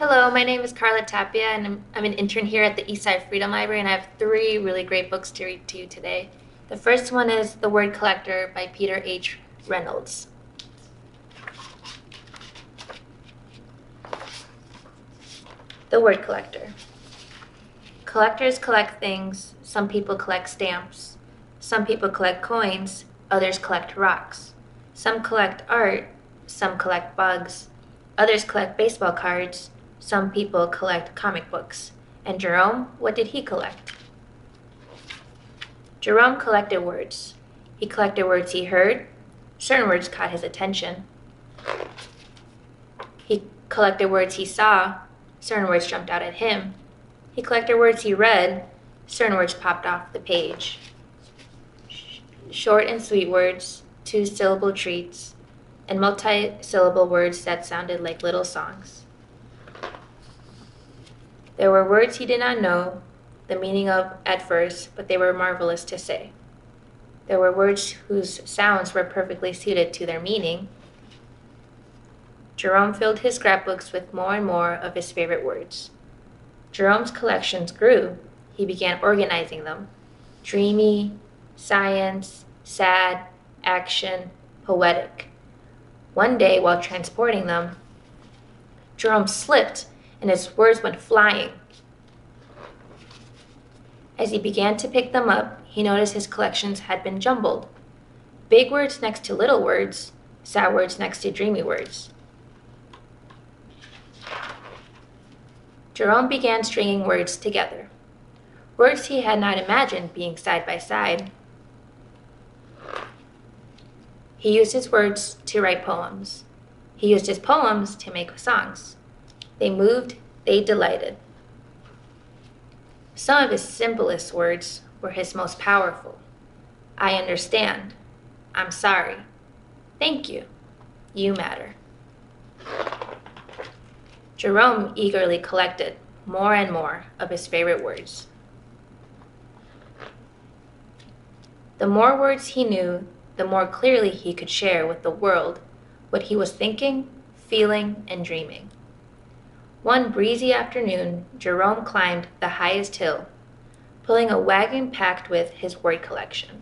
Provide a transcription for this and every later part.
Hello, my name is Karla Tapia, and I'm an intern here at the Eastside Freedom Library, and I have three really great books to read to you today. The first one is The Word Collector by Peter H. Reynolds. The Word Collector. Collectors collect things. Some people collect stamps. Some people collect coins. Others collect rocks. Some collect art. Some collect bugs. Others collect baseball cards. Some people collect comic books. And Jerome, what did he collect? Jerome collected words. He collected words he heard. Certain words caught his attention. He collected words he saw. Certain words jumped out at him. He collected words he read. Certain words popped off the page. Short and sweet words, two-syllable treats, and multi-syllable words that sounded like little songs. There were words he did not know the meaning of at first, but they were marvelous to say. There were words whose sounds were perfectly suited to their meaning. Jerome filled his scrapbooks with more and more of his favorite words. Jerome's collections grew. He began organizing them. Dreamy, science, sad, action, poetic. One day, while transporting them, Jerome slipped and his words went flying. As he began to pick them up, he noticed his collections had been jumbled. Big words next to little words, sad words next to dreamy words. Jerome began stringing words together, words he had not imagined being side by side. He used his words to write poems. He used his poems to make songs. They moved, they delighted. Some of his simplest words were his most powerful. I understand. I'm sorry. Thank you. You matter. Jerome eagerly collected more and more of his favorite words. The more words he knew, the more clearly he could share with the world what he was thinking, feeling, and dreaming. One breezy afternoon, Jerome climbed the highest hill, pulling a wagon packed with his word collection.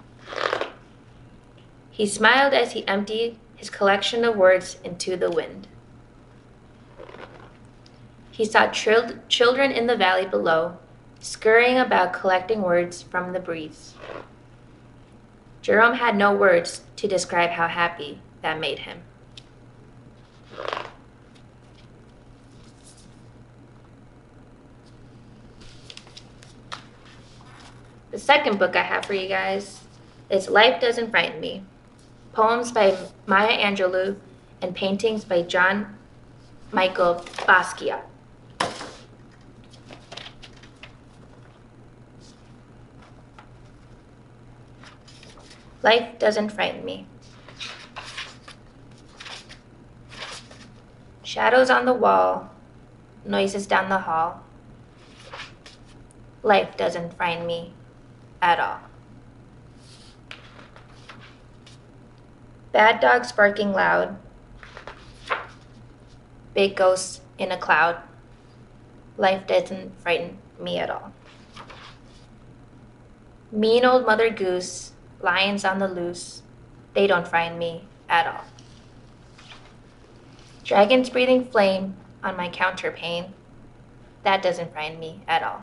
He smiled as he emptied his collection of words into the wind. He saw children in the valley below, scurrying about collecting words from the breeze. Jerome had no words to describe how happy that made him. The second book I have for you guys is Life Doesn't Frighten Me, poems by Maya Angelou and paintings by John Michael Basquiat. Life doesn't frighten me. Shadows on the wall, noises down the hall. Life doesn't frighten me at all. Bad dogs barking loud. Big ghosts in a cloud. Life doesn't frighten me at all. Mean old Mother Goose, lions on the loose. They don't frighten me at all. Dragons breathing flame on my counterpane. That doesn't frighten me at all.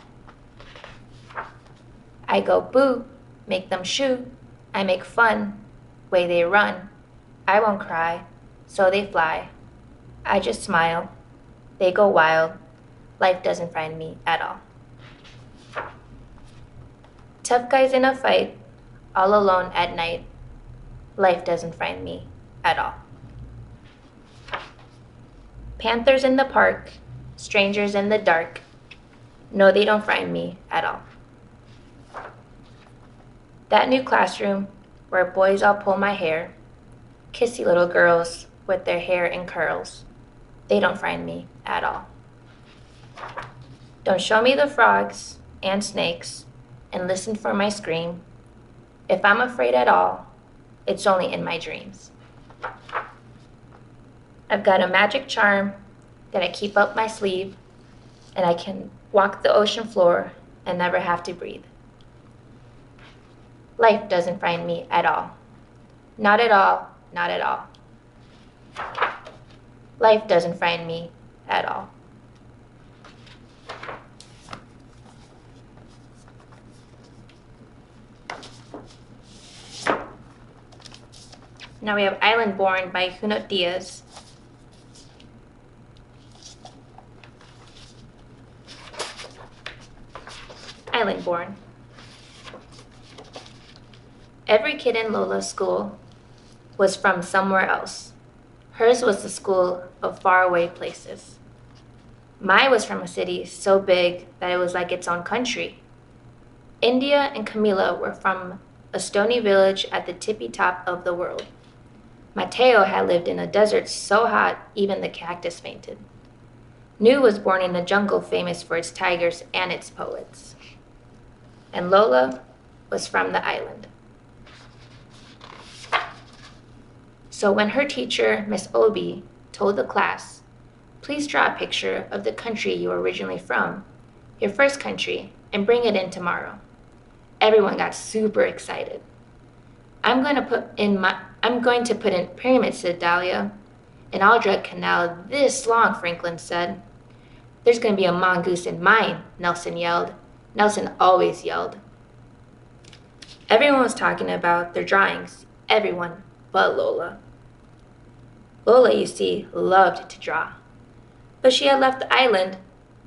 I go boo, make them shoo. I make fun, way they run. I won't cry, so they fly. I just smile, they go wild. Life doesn't frighten me at all. Tough guys in a fight, all alone at night. Life doesn't frighten me at all. Panthers in the park, strangers in the dark. No, they don't frighten me at all. That new classroom where boys all pull my hair, kissy little girls with their hair in curls. They don't frighten me at all. Don't show me the frogs and snakes and listen for my scream. If I'm afraid at all, it's only in my dreams. I've got a magic charm that I keep up my sleeve. and I can walk the ocean floor and never have to breathe. Life doesn't frighten me at all. Not at all, not at all. Life doesn't frighten me at all. Now we have Island Born by Junot Diaz. Island Born. Every kid in Lola's school was from somewhere else. Hers was the school of faraway places. Mine was from a city so big that it was like its own country. India and Camila were from a stony village at the tippy top of the world. Mateo had lived in a desert so hot even the cactus fainted. Nu was born in a jungle famous for its tigers and its poets. And Lola was from the island. So when her teacher, Miss Obi, told the class, "Please draw a picture of the country you were originally from, your first country, and bring it in tomorrow," everyone got super excited. I'm going to put in pyramids," said Dahlia. "And I'll draw a canal this long," Franklin said. "There's going to be a mongoose in mine," Nelson yelled. Nelson always yelled. Everyone was talking about their drawings, everyone but Lola. Lola, you see, loved to draw. But she had left the island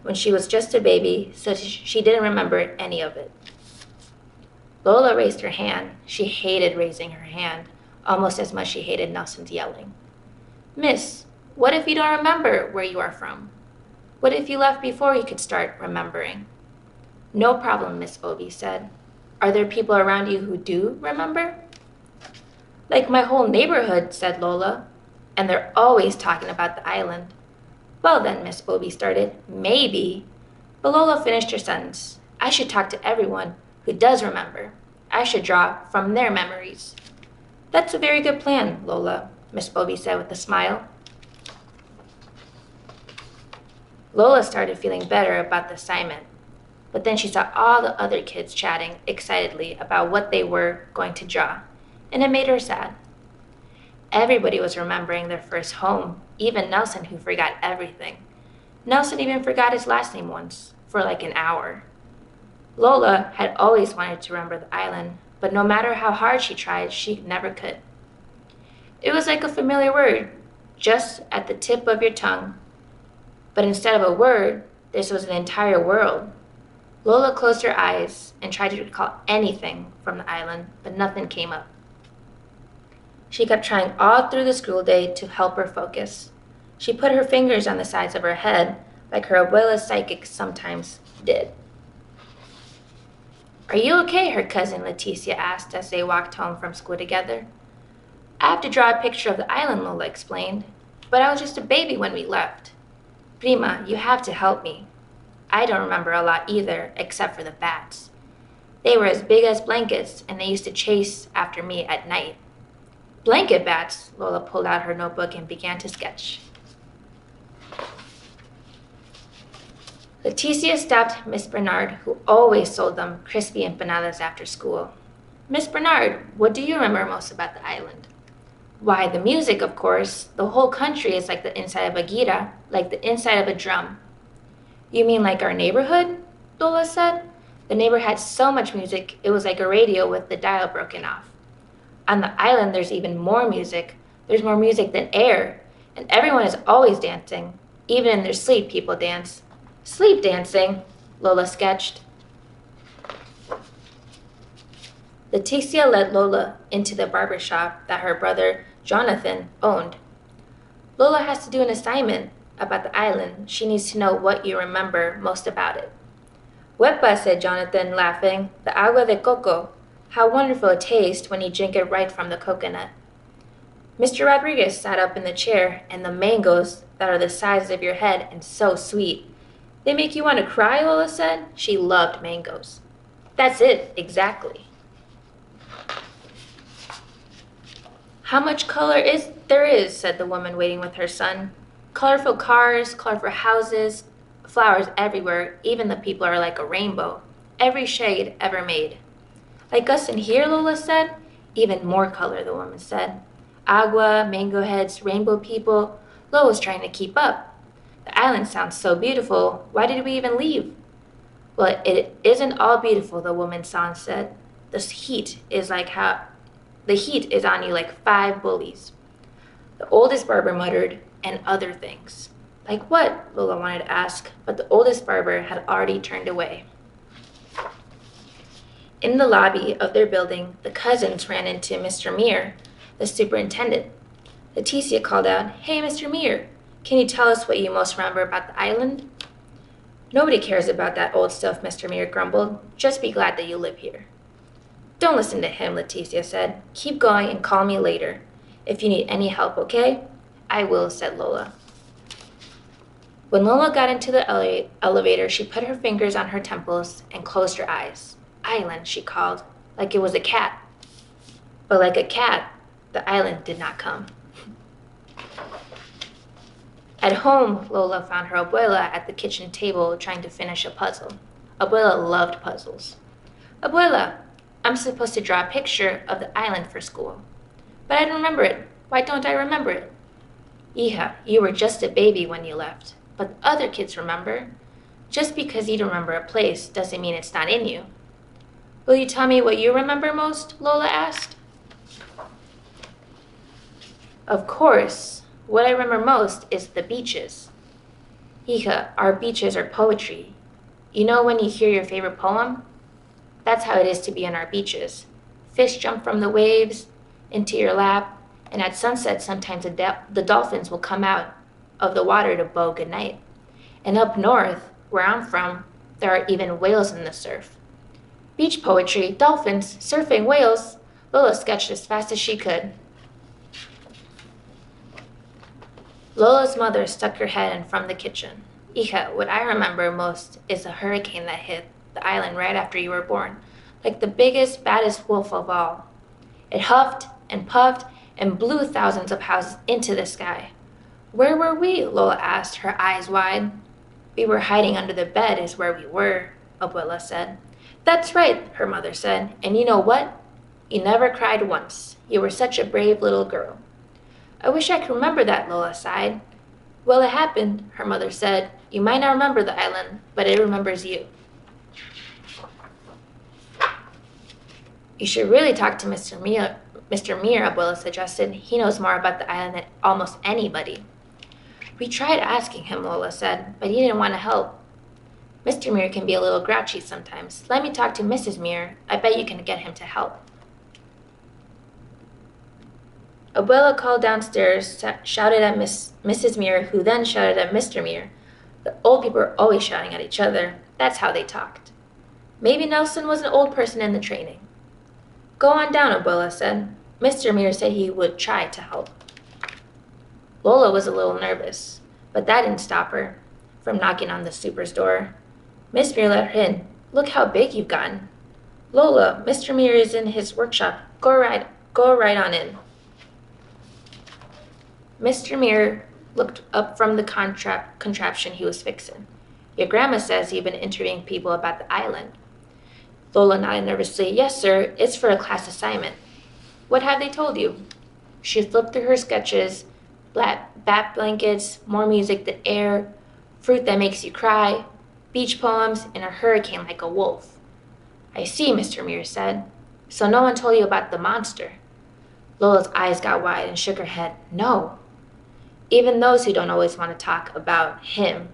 when she was just a baby, so she didn't remember any of it. Lola raised her hand. She hated raising her hand, almost as much as she hated Nelson's yelling. "Miss, what if you don't remember where you are from? What if you left before you could start remembering?" "No problem," Miss Obi said. "Are there people around you who do remember?" "Like my whole neighborhood," said Lola. "And they're always talking about the island." "Well then," Miss Obi started, "maybe." But Lola finished her sentence. "I should talk to everyone who does remember. I should draw from their memories." "That's a very good plan, Lola," Miss Obi said with a smile. Lola started feeling better about the assignment, but then she saw all the other kids chatting excitedly about what they were going to draw, and it made her sad. Everybody was remembering their first home, even Nelson, who forgot everything. Nelson even forgot his last name once, for like an hour. Lola had always wanted to remember the island, but no matter how hard she tried, she never could. It was like a familiar word, just at the tip of your tongue. But instead of a word, this was an entire world. Lola closed her eyes and tried to recall anything from the island, but nothing came up. She kept trying all through the school day to help her focus. She put her fingers on the sides of her head, like her abuela's psychic sometimes did. "Are you okay?" her cousin Leticia asked as they walked home from school together. "I have to draw a picture of the island," Lola explained. "But I was just a baby when we left." "Prima, you have to help me. I don't remember a lot either, except for the bats. They were as big as blankets, and they used to chase after me at night." "Blanket bats," Lola pulled out her notebook and began to sketch. Leticia stopped Miss Bernard, who always sold them crispy empanadas after school. "Miss Bernard, what do you remember most about the island?" "Why, the music, of course. The whole country is like the inside of a gira, like the inside of a drum." "You mean like our neighborhood?" Lola said. "The neighborhood had so much music, it was like a radio with the dial broken off. On the island, there's even more music. There's more music than air, and everyone is always dancing. Even in their sleep, people dance." "Sleep dancing," Lola sketched. Leticia led Lola into the barber shop that her brother Jonathan owned. "Lola has to do an assignment about the island. She needs to know what you remember most about it." "Huepa," said Jonathan, laughing. "The agua de coco. How wonderful it tastes when you drink it right from the coconut." Mr. Rodriguez sat up in the chair, and the mangoes that are the size of your head and so sweet. "They make you want to cry," Lola said. She loved mangoes. "That's it, exactly." "How much color there is," said the woman waiting with her son. "Colorful cars, colorful houses, Flowers everywhere, even the people are like a rainbow, every shade ever made. Like us in here, Lola said. Even more color, the woman said. Agua, mango heads, rainbow people. Lola was trying to keep up. The island sounds so beautiful. Why did we even leave? Well, it isn't all beautiful, the woman said. The heat is on you like 5 bullies. The oldest barber muttered, and other things. Like what? Lola wanted to ask, but the oldest barber had already turned away. In the lobby of their building, the cousins ran into Mr. Meir, the superintendent. Leticia called out, "Hey, Mr. Meir, can you tell us what you most remember about the island?" "Nobody cares about that old stuff," Mr. Meir grumbled. "Just be glad that you live here." "Don't listen to him," Leticia said. "Keep going and call me later. If you need any help, okay?" "I will," said Lola. When Lola got into the elevator, she put her fingers on her temples and closed her eyes. "Island," she called, like it was a cat. But like a cat, the island did not come. At home, Lola found her abuela at the kitchen table trying to finish a puzzle. Abuela loved puzzles. "Abuela, I'm supposed to draw a picture of the island for school. But I don't remember it. Why don't I remember it?" "Hija, you were just a baby when you left. But other kids remember. Just because you don't remember a place doesn't mean it's not in you." "Will you tell me what you remember most?" Lola asked. "Of course. What I remember most is the beaches." "Hija, our beaches are poetry. You know when you hear your favorite poem? That's how it is to be on our beaches. Fish jump from the waves into your lap, and at sunset sometimes the dolphins will come out of the water to bow goodnight. And up north, where I'm from, there are even whales in the surf." Beach poetry, dolphins, surfing, whales. Lola sketched as fast as she could. Lola's mother stuck her head in from the kitchen. "Hija, what I remember most is a hurricane that hit the island right after you were born, like the biggest, baddest wolf of all. It huffed and puffed and blew thousands of houses into the sky." "Where were we?" Lola asked, her eyes wide. "We were hiding under the bed is where we were," Abuela said. "That's right," her mother said. "And you know what? You never cried once. You were such a brave little girl." "I wish I could remember that," Lola sighed. "Well, it happened," her mother said. "You might not remember the island, but it remembers you." "You should really talk to Mr. Meir," Abuela suggested. "He knows more about the island than almost anybody." "We tried asking him," Lola said, "but he didn't want to help. Mr. Meir can be a little grouchy sometimes. Let me talk to Mrs. Meir. I bet you can get him to help." Abuela called downstairs, shouted at Mrs. Meir, who then shouted at Mr. Meir. The old people are always shouting at each other. That's how they talked. Maybe Nelson was an old person in the training. "Go on down," Abuela said. Mr. Meir said he would try to help. Lola was a little nervous, but that didn't stop her from knocking on the super's door. Miss Meir let her in. "Look how big you've gotten." "Lola, Mr. Meir is in his workshop. Go right on in." Mr. Meir looked up from the contraption he was fixing. "Your grandma says you've been interviewing people about the island." Lola nodded nervously. "Yes, sir. It's for a class assignment." "What have they told you?" She flipped through her sketches. Bat blankets, more music than air, fruit that makes you cry, beach poems, and a hurricane like a wolf. "I see," Mr. Meir said. "So no one told you about the monster?" Lola's eyes got wide and shook her head. "No." "Even those who don't always want to talk about him."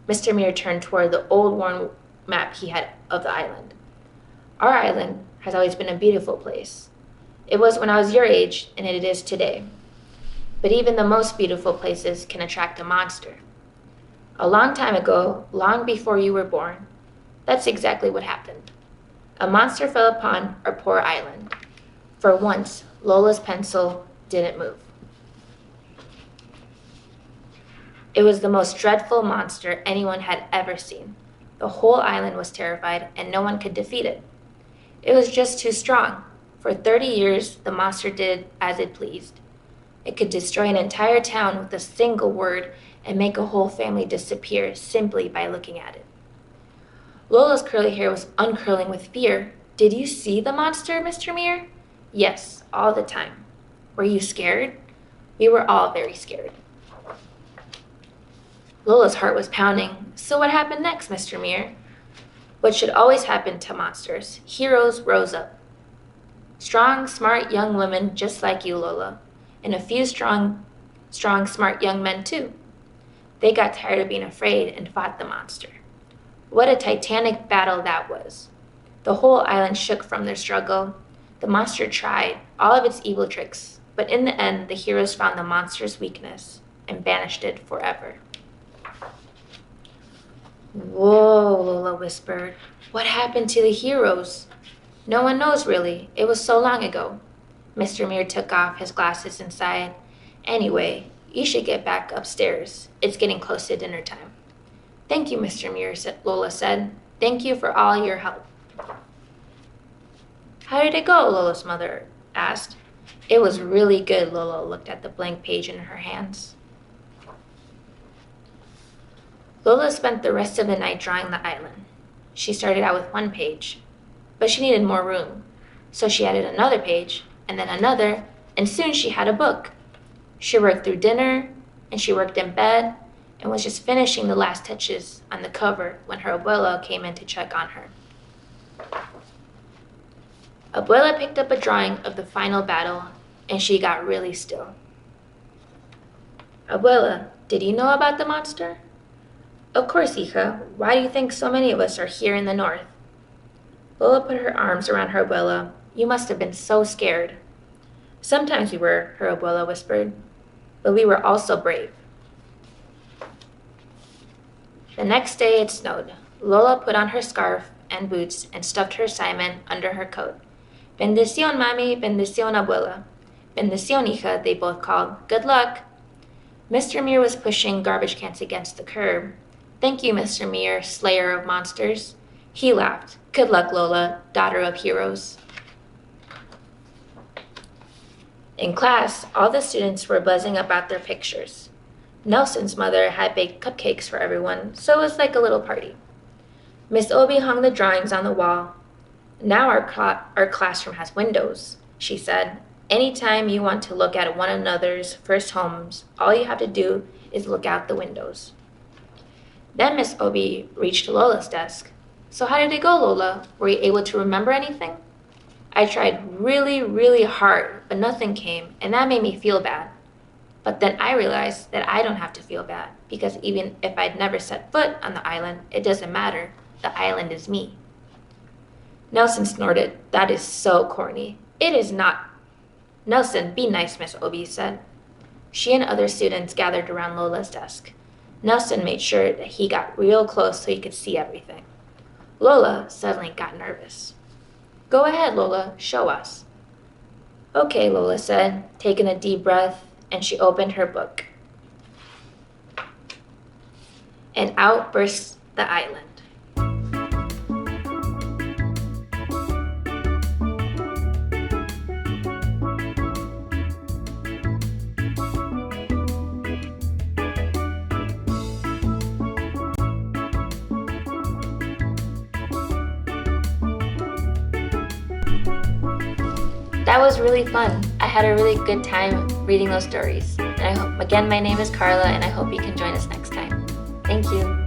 Mr. Meir turned toward the old worn map he had of the island. "Our island has always been a beautiful place. It was when I was your age, and it is today. But even the most beautiful places can attract a monster. A long time ago, long before you were born, that's exactly what happened. A monster fell upon our poor island. For once, Lola's pencil didn't move. It was the most dreadful monster anyone had ever seen. The whole island was terrified, and no one could defeat it. It was just too strong. For 30 years, the monster did as it pleased. It could destroy an entire town with a single word and make a whole family disappear simply by looking at it. Lola's curly hair was uncurling with fear. Did you see the monster, Mr. Muir? Yes, all the time. Were you scared? We were all very scared. Lola's heart was pounding. So what happened next, Mr. Muir? What should always happen to monsters. Heroes rose up. Strong, smart young women just like you, Lola. And a few strong, smart young men too. They got tired of being afraid and fought the monster. What a titanic battle that was. The whole island shook from their struggle. The monster tried all of its evil tricks, but in the end, the heroes found the monster's weakness and banished it forever. Whoa, Lola whispered. What happened to the heroes? No one knows really. It was so long ago. Mr. Muir took off his glasses and sighed. Anyway, you should get back upstairs. It's getting close to dinner time. Thank you, Mr. Muir, Lola said. Thank you for all your help. How did it go? Lola's mother asked. It was really good, Lola looked at the blank page in her hands. Lola spent the rest of the night drawing the island. She started out with one page, but she needed more room. So she added another page, and then another, and soon she had a book. She worked through dinner, and she worked in bed, and was just finishing the last touches on the cover when her abuela came in to check on her. Abuela picked up a drawing of the final battle, and she got really still. Abuela, did you know about the monster? Of course, hija. Why do you think so many of us are here in the north? Lola put her arms around her abuela. You must have been so scared. Sometimes we were, her abuela whispered, but we were also brave. The next day it snowed. Lola put on her scarf and boots and stuffed her Simon under her coat. Bendición, mami, bendición, abuela. Bendición, hija, they both called. Good luck. Mr. Muir was pushing garbage cans against the curb. Thank you, Mr. Muir, slayer of monsters. He laughed. Good luck, Lola, daughter of heroes. In class, all the students were buzzing about their pictures. Nelson's mother had baked cupcakes for everyone, so it was like a little party. Miss Obi hung the drawings on the wall. Now our classroom has windows, she said. Anytime you want to look at one another's first homes, all you have to do is look out the windows. Then Miss Obi reached Lola's desk. So how did it go, Lola? Were you able to remember anything? I tried really, really hard, but nothing came, and that made me feel bad. But then I realized that I don't have to feel bad, because even if I'd never set foot on the island, it doesn't matter. The island is me. Nelson snorted. That is so corny. It is not. Nelson, be nice, Miss Obi said. She and other students gathered around Lola's desk. Nelson made sure that he got real close so he could see everything. Lola suddenly got nervous. Go ahead, Lola, show us. Okay, Lola said, taking a deep breath, and she opened her book. And out burst the island. That was really fun. I had a really good time reading those stories. And again, my name is Karla, and I hope you can join us next time. Thank you.